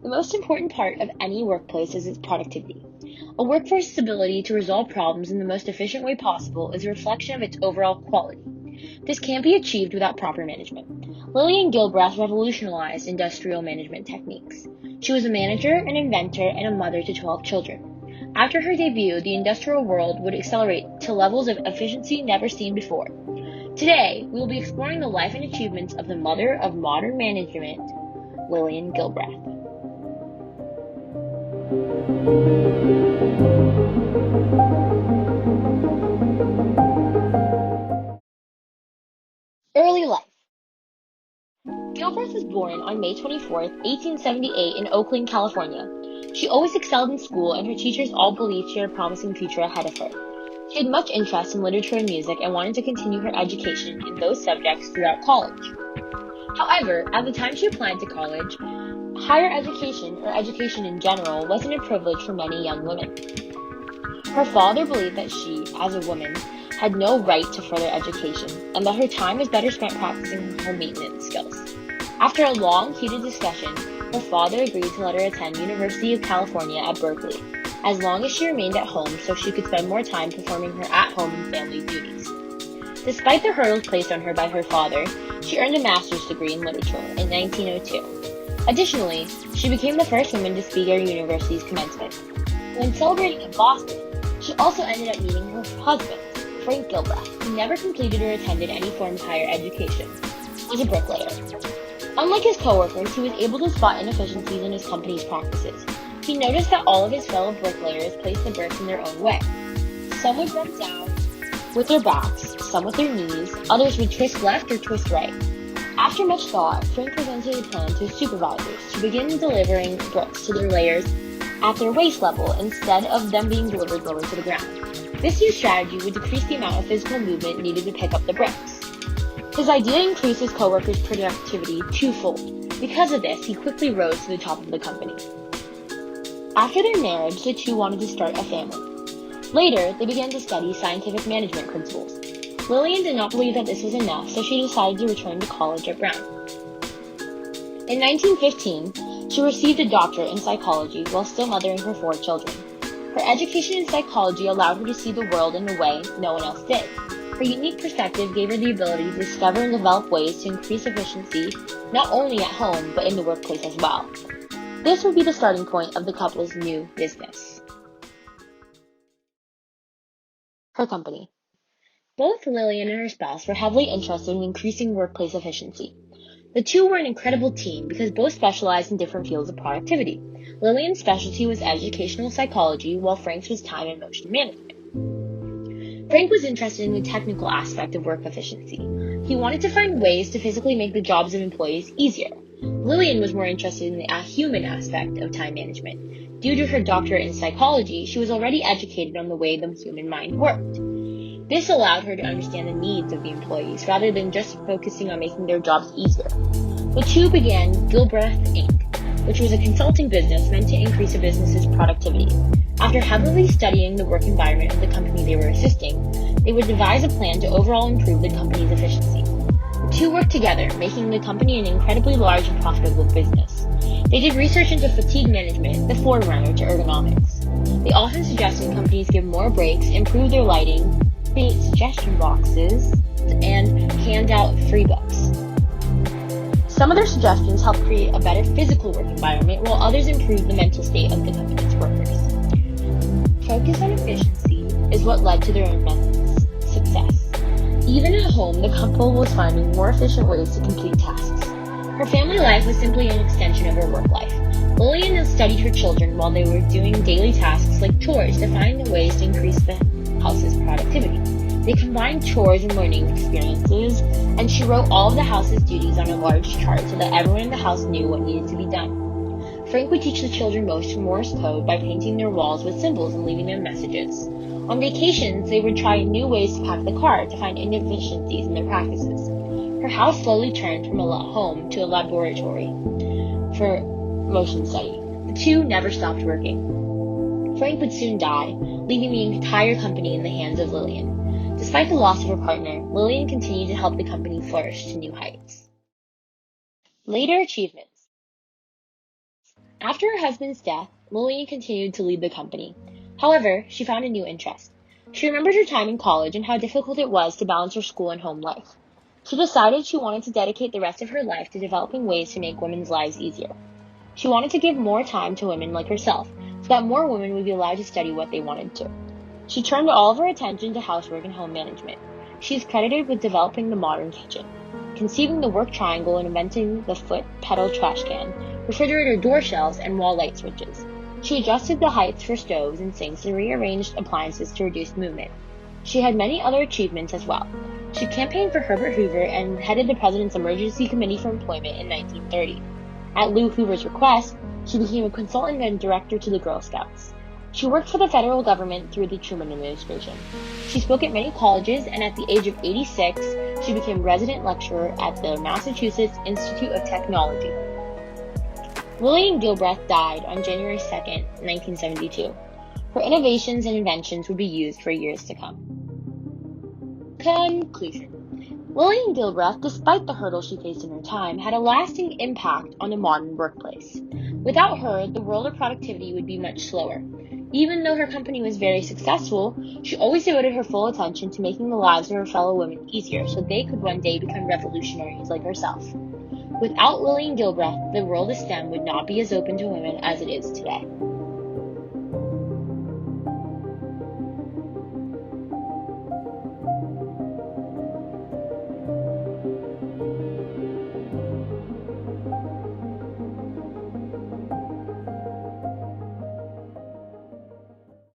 The most important part of any workplace is its productivity. A workforce's ability to resolve problems in the most efficient way possible is a reflection of its overall quality. This can't be achieved without proper management. Lillian Gilbreth revolutionized industrial management techniques. She was a manager, an inventor, and a mother to 12 children. After her debut, the industrial world would accelerate to levels of efficiency never seen before. Today, we will be exploring the life and achievements of the mother of modern management, Lillian Gilbreth. Early life. Gilbreth was born on May 24, 1878 in Oakland, California. She always excelled in school, and her teachers all believed she had a promising future ahead of her. She had much interest in literature and music and wanted to continue her education in those subjects throughout college. However, at the time she applied to college, higher education, or education in general, wasn't a privilege for many young women. Her father believed that she, as a woman, had no right to further education, and that her time was better spent practicing home maintenance skills. After a long, heated discussion, her father agreed to let her attend University of California at Berkeley, as long as she remained at home so she could spend more time performing her at-home and family duties. Despite the hurdles placed on her by her father, she earned a master's degree in literature in 1902. Additionally, she became the first woman to speak at her university's commencement. When celebrating in Boston, she also ended up meeting her husband, Frank Gilbreth, who never completed or attended any form of higher education, was a bricklayer. Unlike his coworkers, he was able to spot inefficiencies in his company's practices. He noticed that all of his fellow bricklayers placed the bricks in their own way. Some would bend down with their backs, some with their knees, others would twist left or twist right. After much thought, Frank presented a plan to his supervisors to begin delivering bricks to their layers at their waist level instead of them being delivered lower to the ground. This new strategy would decrease the amount of physical movement needed to pick up the bricks. His idea increased his coworkers' productivity twofold. Because of this, he quickly rose to the top of the company. After their marriage, the two wanted to start a family. Later, they began to study scientific management principles. Lillian did not believe that this was enough, so she decided to return to college at Brown. In 1915, she received a doctorate in psychology while still mothering her 4 children. Her education in psychology allowed her to see the world in a way no one else did. Her unique perspective gave her the ability to discover and develop ways to increase efficiency, not only at home, but in the workplace as well. This would be the starting point of the couple's new business. Her company. Both Lillian and her spouse were heavily interested in increasing workplace efficiency. The two were an incredible team because both specialized in different fields of productivity. Lillian's specialty was educational psychology, while Frank's was time and motion management. Frank was interested in the technical aspect of work efficiency. He wanted to find ways to physically make the jobs of employees easier. Lillian was more interested in the human aspect of time management. Due to her doctorate in psychology, she was already educated on the way the human mind worked. This allowed her to understand the needs of the employees rather than just focusing on making their jobs easier. The two began Gilbreth Inc., which was a consulting business meant to increase a business's productivity. After heavily studying the work environment of the company they were assisting, they would devise a plan to overall improve the company's efficiency. The two worked together, making the company an incredibly large and profitable business. They did research into fatigue management, the forerunner to ergonomics. They often suggested companies give more breaks, improve their lighting, create suggestion boxes, and hand out free books. Some of their suggestions helped create a better physical work environment, while others improved the mental state of the company's workers. Focus on efficiency is what led to their immense success. Even at home, the couple was finding more efficient ways to complete tasks. Her family life was simply an extension of her work life. Lillian had studied her children while they were doing daily tasks like chores to find ways to increase the house's productivity. They combined chores and learning experiences, and she wrote all of the house's duties on a large chart so that everyone in the house knew what needed to be done. Frank would teach the children Morse code by painting their walls with symbols and leaving them messages. On vacations, they would try new ways to pack the car to find inefficiencies in their practices. Her house slowly turned from a home to a laboratory for motion study. The two never stopped working. Frank would soon die, leaving the entire company in the hands of Lillian. Despite the loss of her partner, Lillian continued to help the company flourish to new heights. Later achievements. After her husband's death, Lillian continued to lead the company. However, she found a new interest. She remembered her time in college and how difficult it was to balance her school and home life. She decided she wanted to dedicate the rest of her life to developing ways to make women's lives easier. She wanted to give more time to women like herself, so that more women would be allowed to study what they wanted to. She turned all of her attention to housework and home management. She is credited with developing the modern kitchen, conceiving the work triangle and inventing the foot-pedal trash can, refrigerator door shelves, and wall light switches. She adjusted the heights for stoves and sinks and rearranged appliances to reduce movement. She had many other achievements as well. She campaigned for Herbert Hoover and headed the President's Emergency Committee for Employment in 1930. At Lou Hoover's request, she became a consultant and director to the Girl Scouts. She worked for the federal government through the Truman administration. She spoke at many colleges, and at the age of 86, she became resident lecturer at the Massachusetts Institute of Technology. Lillian Gilbreth died on January 2, 1972. Her innovations and inventions would be used for years to come. Conclusion. Lillian Gilbreth, despite the hurdles she faced in her time, had a lasting impact on the modern workplace. Without her, the world of productivity would be much slower. Even though her company was very successful, she always devoted her full attention to making the lives of her fellow women easier so they could one day become revolutionaries like herself. Without Lillian Gilbreth, the world of STEM would not be as open to women as it is today.